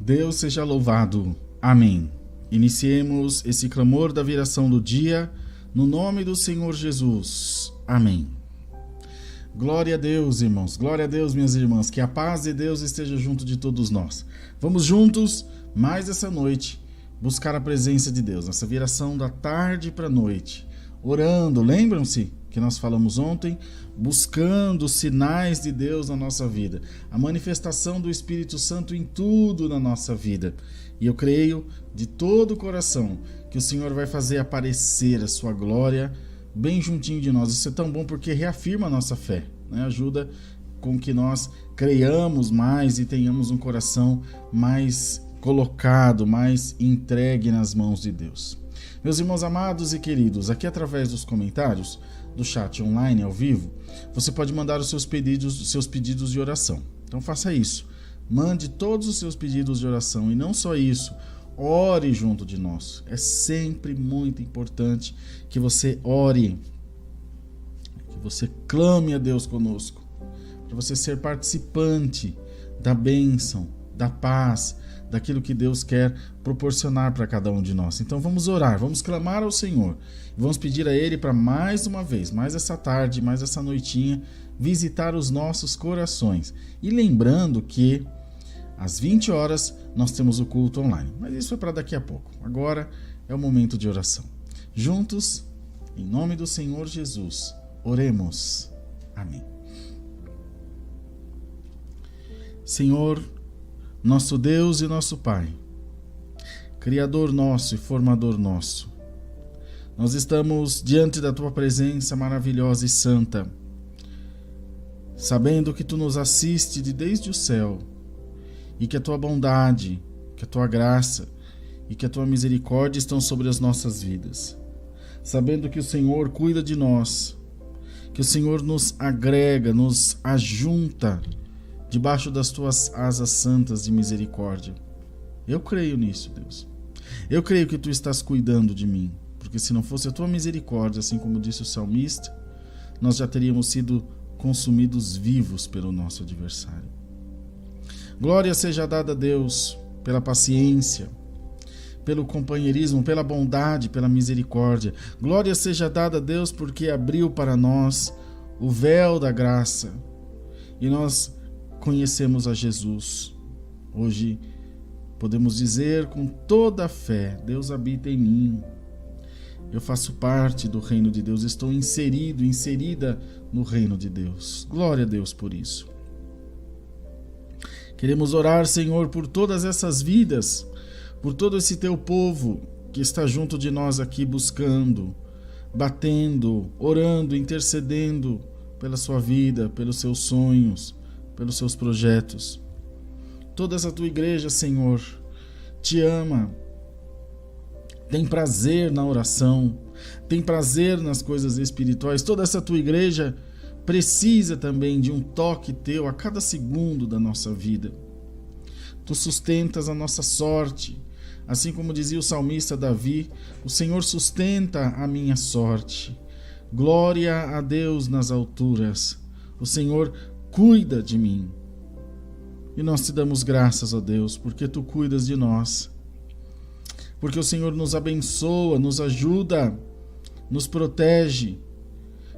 Deus seja louvado. Amém. Iniciemos esse clamor da viração do dia, no nome do Senhor Jesus. Amém. Glória a Deus, irmãos. Glória a Deus, minhas irmãs. Que a paz de Deus esteja junto de todos nós. Vamos juntos, mais essa noite, buscar a presença de Deus, nessa viração da tarde para a noite. Orando, lembram-se que nós falamos ontem? Buscando os sinais de Deus na nossa vida, a manifestação do Espírito Santo em tudo na nossa vida. E eu creio de todo o coração que o Senhor vai fazer aparecer a sua glória bem juntinho de nós. Isso é tão bom porque reafirma a nossa fé, né? Ajuda com que nós creiamos mais e tenhamos um coração mais colocado, mais entregue nas mãos de Deus. Meus irmãos amados e queridos, aqui através dos comentários do chat online ao vivo, você pode mandar os seus pedidos de oração. Então faça isso. Mande todos os seus pedidos de oração e não só isso, ore junto de nós. É sempre muito importante que você ore, que você clame a Deus conosco, para você ser participante da bênção, da paz, daquilo que Deus quer proporcionar para cada um de nós. Então vamos orar, vamos clamar ao Senhor, vamos pedir a Ele para mais uma vez, mais essa tarde, mais essa noitinha, visitar os nossos corações. E lembrando que às 20 horas nós temos o culto online, mas isso é para daqui a pouco. Agora é o momento de oração. Juntos, em nome do Senhor Jesus, oremos. Amém. Senhor, nosso Deus e nosso Pai, Criador nosso e Formador nosso, nós estamos diante da Tua presença maravilhosa e santa, sabendo que Tu nos assiste desde o céu e que a Tua bondade, que a Tua graça e que a Tua misericórdia estão sobre as nossas vidas, sabendo que o Senhor cuida de nós, que o Senhor nos agrega, nos ajunta debaixo das Tuas asas santas de misericórdia. Eu creio nisso, Deus. Eu creio que Tu estás cuidando de mim, porque se não fosse a Tua misericórdia, assim como disse o salmista, nós já teríamos sido consumidos vivos pelo nosso adversário. Glória seja dada a Deus pela paciência, pelo companheirismo, pela bondade, pela misericórdia. Glória seja dada a Deus porque abriu para nós o véu da graça e nós conhecemos a Jesus. Hoje podemos dizer com toda a fé: Deus habita em mim. Eu faço parte do reino de Deus, estou inserida no reino de Deus. Glória a Deus por isso. Queremos orar, Senhor, por todas essas vidas, por todo esse teu povo que está junto de nós aqui buscando, batendo, orando, intercedendo pela sua vida, pelos seus sonhos, pelos seus projetos. Toda essa tua igreja, Senhor, te ama, tem prazer na oração, tem prazer nas coisas espirituais. Toda essa tua igreja precisa também de um toque teu a cada segundo da nossa vida. Tu sustentas a nossa sorte, assim como dizia o salmista Davi: o Senhor sustenta a minha sorte. Glória a Deus nas alturas, o Senhor cuida de mim. E nós te damos graças, ó Deus, porque tu cuidas de nós. Porque o Senhor nos abençoa, nos ajuda, nos protege.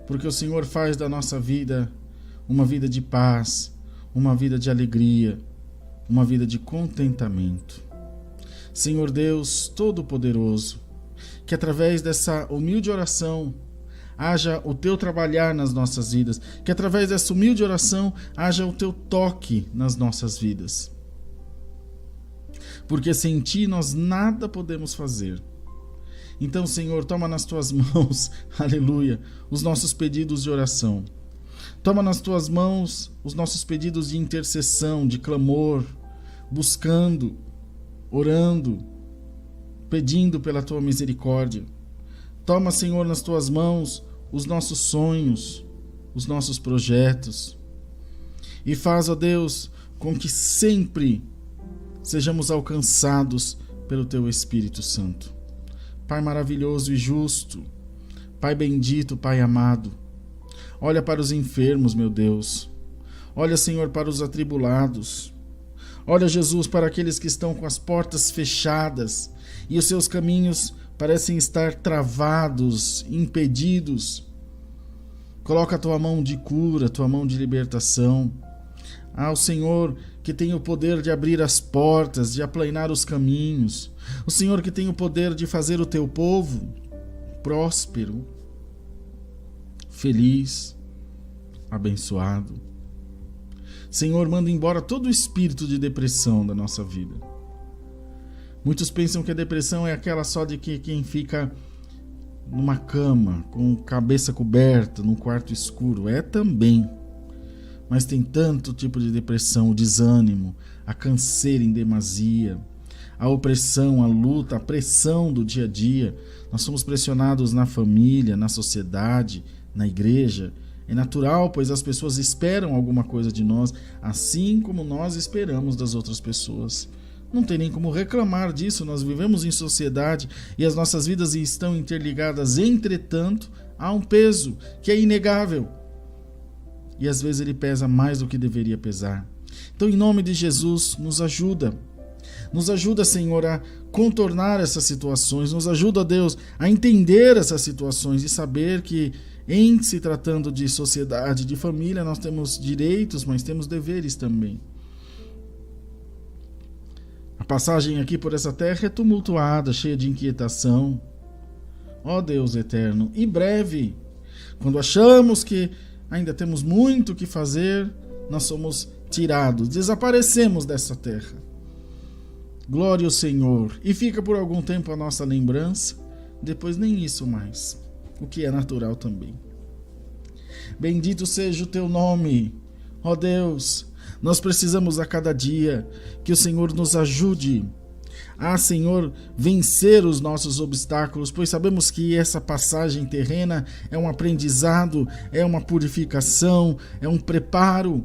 Porque o Senhor faz da nossa vida uma vida de paz, uma vida de alegria, uma vida de contentamento. Senhor Deus Todo-Poderoso, que através dessa humilde oração haja o teu trabalhar nas nossas vidas, que através dessa humilde oração haja o teu toque nas nossas vidas. Porque sem ti nós nada podemos fazer. Então, Senhor, toma nas tuas mãos, aleluia, os nossos pedidos de oração. Toma nas tuas mãos os nossos pedidos de intercessão, de clamor, buscando, orando, pedindo pela tua misericórdia. Toma, Senhor, nas tuas mãos os nossos sonhos, os nossos projetos. E faz, ó Deus, com que sempre sejamos alcançados pelo teu Espírito Santo. Pai maravilhoso e justo, Pai bendito, Pai amado, olha para os enfermos, meu Deus. Olha, Senhor, para os atribulados. Olha, Jesus, para aqueles que estão com as portas fechadas e os seus caminhos parecem estar travados, impedidos. Coloca a tua mão de cura, a tua mão de libertação. O Senhor que tem o poder de abrir as portas, de aplanar os caminhos. O Senhor que tem o poder de fazer o teu povo próspero, feliz, abençoado. Senhor, manda embora todo o espírito de depressão da nossa vida. Muitos pensam que a depressão é aquela só de que quem fica numa cama, com cabeça coberta, num quarto escuro. É também. Mas tem tanto tipo de depressão: o desânimo, a canseira em demasia, a opressão, a luta, a pressão do dia a dia. Nós somos pressionados na família, na sociedade, na igreja. É natural, pois as pessoas esperam alguma coisa de nós, assim como nós esperamos das outras pessoas. Não tem nem como reclamar disso, nós vivemos em sociedade e as nossas vidas estão interligadas. Entretanto, há um peso que é inegável. E às vezes ele pesa mais do que deveria pesar. Então, em nome de Jesus, nos ajuda. Nos ajuda, Senhor, a contornar essas situações. Nos ajuda, Deus, a entender essas situações e saber que, em se tratando de sociedade, de família, nós temos direitos, mas temos deveres também. A passagem aqui por essa terra é tumultuada, cheia de inquietação. Ó Deus eterno, e breve, quando achamos que ainda temos muito o que fazer, nós somos tirados, desaparecemos dessa terra. Glória ao Senhor. E fica por algum tempo a nossa lembrança, depois nem isso mais, o que é natural também. Bendito seja o teu nome, ó Deus. Nós precisamos a cada dia que o Senhor nos ajude a, Senhor, vencer os nossos obstáculos, pois sabemos que essa passagem terrena é um aprendizado, é uma purificação, é um preparo,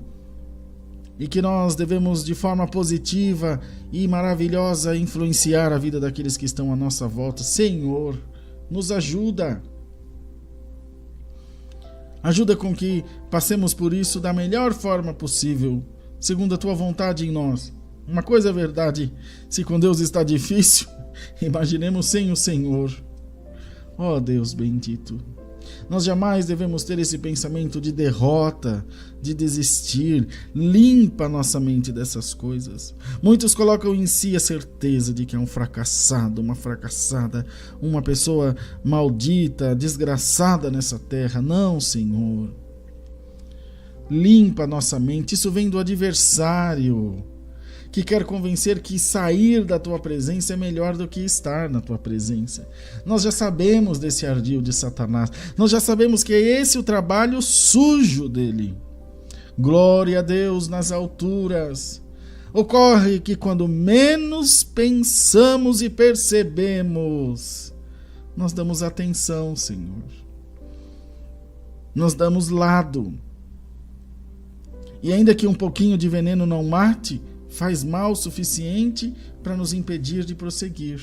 e que nós devemos de forma positiva e maravilhosa influenciar a vida daqueles que estão à nossa volta. Senhor, nos ajuda. Ajuda com que passemos por isso da melhor forma possível, segundo a tua vontade em nós. Uma coisa é verdade, se com Deus está difícil, imaginemos sem o Senhor. Ó Deus bendito, nós jamais devemos ter esse pensamento de derrota, de desistir. Limpa nossa mente dessas coisas. Muitos colocam em si a certeza de que é um fracassado, uma fracassada, uma pessoa maldita, desgraçada nessa terra. Não, Senhor. Limpa nossa mente. Isso vem do adversário, que quer convencer que sair da tua presença é melhor do que estar na tua presença. Nós já sabemos desse ardil de Satanás. Nós já sabemos que é esse o trabalho sujo dele. Glória a Deus nas alturas. Ocorre que quando menos pensamos e percebemos, nós damos atenção, Senhor. Nós damos lado. E ainda que um pouquinho de veneno não mate, faz mal o suficiente para nos impedir de prosseguir.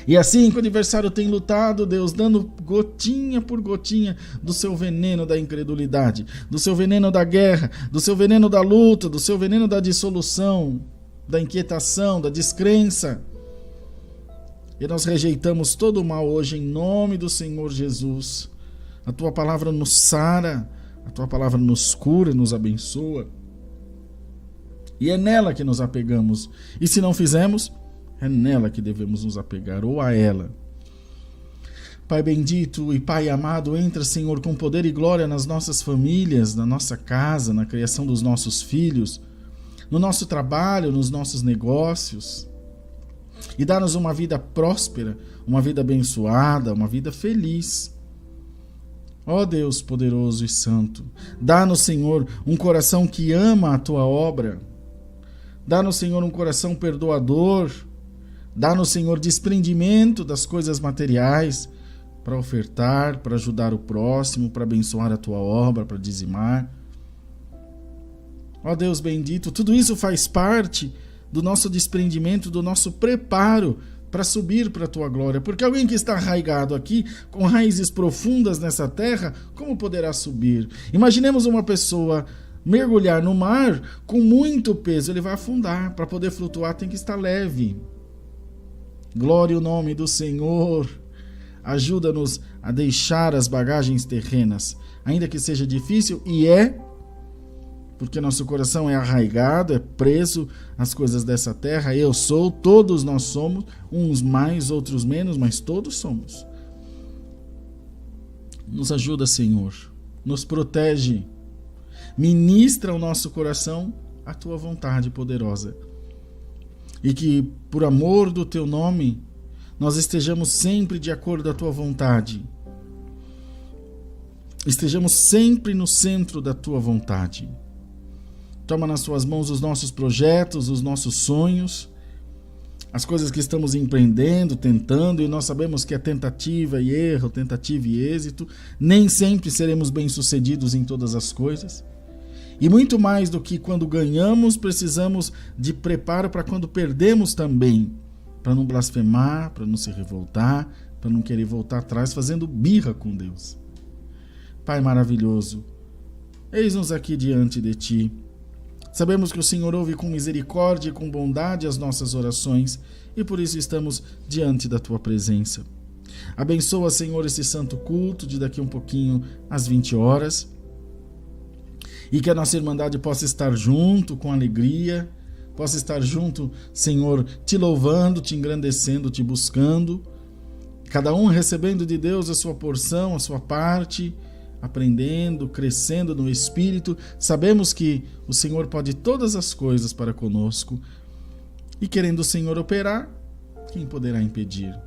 E assim que o adversário tem lutado, Deus, dando gotinha por gotinha do seu veneno da incredulidade, do seu veneno da guerra, do seu veneno da luta, do seu veneno da dissolução, da inquietação, da descrença. E nós rejeitamos todo o mal hoje em nome do Senhor Jesus. A tua palavra nos sara, a tua palavra nos cura e nos abençoa. E é nela que nos apegamos. E se não fizemos, é nela que devemos nos apegar, ou a ela. Pai bendito e Pai amado, entra, Senhor, com poder e glória nas nossas famílias, na nossa casa, na criação dos nossos filhos, no nosso trabalho, nos nossos negócios. E dá-nos uma vida próspera, uma vida abençoada, uma vida feliz. Ó Deus poderoso e santo, dá-nos, Senhor, um coração que ama a tua obra. Dá-nos, Senhor, um coração perdoador. Dá-nos, Senhor, desprendimento das coisas materiais para ofertar, para ajudar o próximo, para abençoar a tua obra, para dizimar. Ó Deus bendito, tudo isso faz parte do nosso desprendimento, do nosso preparo para subir para a tua glória. Porque alguém que está arraigado aqui, com raízes profundas nessa terra, como poderá subir? Imaginemos uma pessoa mergulhar no mar com muito peso, ele vai afundar. Para poder flutuar tem que estar leve. Glória ao nome do Senhor. Ajuda-nos a deixar as bagagens terrenas, ainda que seja difícil, e porque nosso coração é arraigado, é preso às coisas dessa terra. Eu sou, todos nós somos, uns mais, outros menos, mas todos somos. Nos ajuda, Senhor, nos protege. Ministra ao nosso coração a tua vontade poderosa. E que, por amor do teu nome, nós estejamos sempre de acordo com a tua vontade. Estejamos sempre no centro da tua vontade. Toma nas tuas mãos os nossos projetos, os nossos sonhos, as coisas que estamos empreendendo, tentando, e nós sabemos que é tentativa e erro, tentativa e êxito. Nem sempre seremos bem-sucedidos em todas as coisas. E muito mais do que quando ganhamos, precisamos de preparo para quando perdemos também. Para não blasfemar, para não se revoltar, para não querer voltar atrás fazendo birra com Deus. Pai maravilhoso, eis-nos aqui diante de Ti. Sabemos que o Senhor ouve com misericórdia e com bondade as nossas orações e por isso estamos diante da Tua presença. Abençoa, Senhor, esse santo culto de daqui um pouquinho às 20 horas. E que a nossa Irmandade possa estar junto com alegria, possa estar junto, Senhor, te louvando, te engrandecendo, te buscando, cada um recebendo de Deus a sua porção, a sua parte, aprendendo, crescendo no Espírito. Sabemos que o Senhor pode todas as coisas para conosco e querendo o Senhor operar, quem poderá impedir?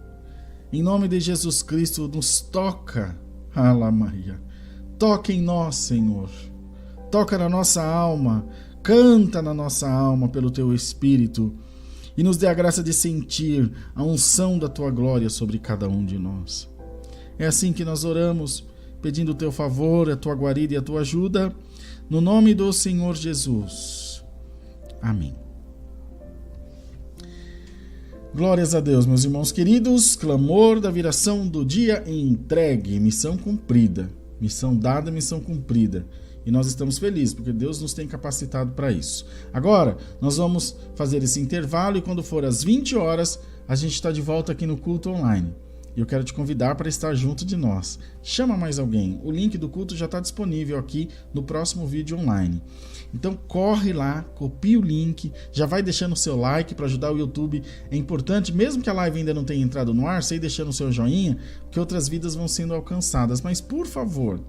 Em nome de Jesus Cristo, nos toca, Maria, toca em nós, Senhor. Toca na nossa alma, canta na nossa alma pelo Teu Espírito e nos dê a graça de sentir a unção da Tua glória sobre cada um de nós. É assim que nós oramos, pedindo o Teu favor, a Tua guarida e a Tua ajuda, no nome do Senhor Jesus. Amém. Glórias a Deus, meus irmãos queridos. Clamor da viração do dia entregue, missão cumprida. Missão dada, missão cumprida. e nós estamos felizes, porque Deus nos tem capacitado para isso. Agora, nós vamos fazer esse intervalo e quando for às 20 horas, a gente está de volta aqui no culto online. E eu quero te convidar para estar junto de nós. Chama mais alguém. O link do culto já está disponível aqui no próximo vídeo online. Então corre lá, copia o link, já vai deixando o seu like para ajudar o YouTube. É importante, mesmo que a live ainda não tenha entrado no ar, você ir deixando o seu joinha, que outras vidas vão sendo alcançadas. Mas por favor,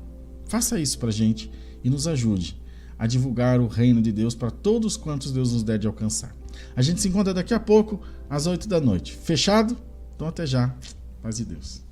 faça isso para a gente e nos ajude a divulgar o reino de Deus para todos quantos Deus nos der de alcançar. A gente se encontra daqui a pouco, às 8 da noite. Fechado? Então até já. Paz de Deus.